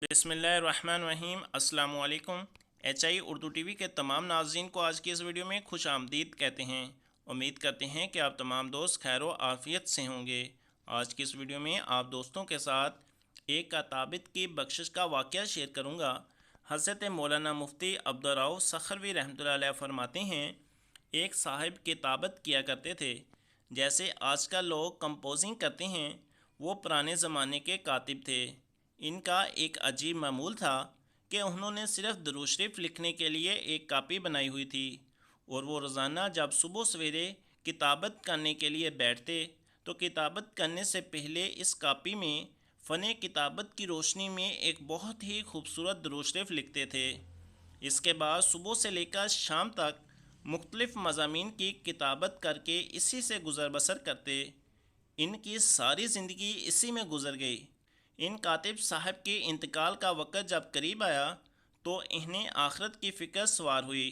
बिस्मिल्लाहिर्रहमानिर्रहीम। अस्सलाम वालेकुम। HI उर्दू TV के तमाम नाज़रीन को आज की इस वीडियो में खुश आमदीद कहते हैं। उम्मीद करते हैं कि आप तमाम दोस्त खैर व आफ़ियत से होंगे। आज की इस वीडियो में आप दोस्तों के साथ एक काताबित की बख्शिश का वाक़या शेयर करूँगा। हज़रत मौलाना मुफ्ती अब्दुर्रऊफ़ सख़रवी रहमतुल्लाह अलैह फरमाते हैं, एक साहिब किताबत किया करते थे। जैसे आजकल लोग कंपोजिंग करते हैं, वो पुराने ज़माने के कातिब थे। इनका एक अजीब मामूल था कि उन्होंने सिर्फ दुरूद शरीफ लिखने के लिए एक कापी बनाई हुई थी और वो रोज़ाना जब सुबह सवेरे किताबत करने के लिए बैठते तो किताबत करने से पहले इस कापी में फ़न किताबत की रोशनी में एक बहुत ही खूबसूरत दुरूद शरीफ लिखते थे। इसके बाद सुबह से लेकर शाम तक मुख्तलिफ़ मज़ामीन की किताबत करके इसी से गुज़र बसर करते। इनकी सारी ज़िंदगी इसी में गुज़र गई। इन कातिब साहब के इंतकाल का वक़्त जब करीब आया तो इन्हें आखिरत की फ़िक्र सवार हुई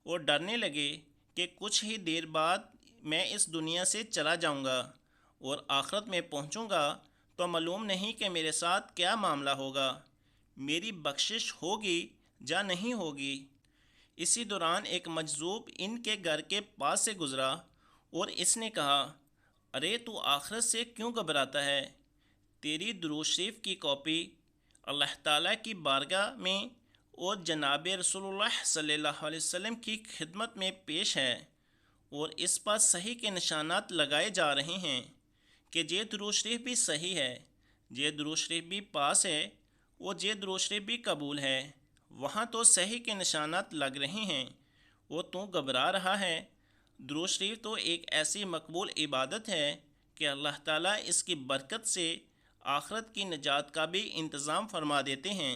और डरने लगे कि कुछ ही देर बाद मैं इस दुनिया से चला जाऊंगा और आखिरत में पहुंचूंगा तो मालूम नहीं कि मेरे साथ क्या मामला होगा, मेरी बख्शिश होगी या नहीं होगी। इसी दौरान एक मजज़ूब इनके घर के पास से गुज़रा और इसने कहा, अरे तू आखिरत से क्यों घबराता है? तेरी दुरूद शरीफ की कॉपी अल्लाह ताला की बारगाह में और जनाब रसूलुल्लाह सल्लल्लाहु अलैहि वसल्लम की खिदमत में पेश है और इस पर सही के निशानात लगाए जा रहे हैं कि ये दुरूद शरीफ भी सही है, ये दुरूद शरीफ भी पास है और ये दुरूद शरीफ भी कबूल है। वहाँ तो सही के निशानात लग रहे हैं और तू घबरा रहा है। दुरूद शरीफ तो एक ऐसी मकबूल इबादत है कि अल्लाह ताला इसकी बरकत से आखिरत की निजात का भी इंतज़ाम फरमा देते हैं।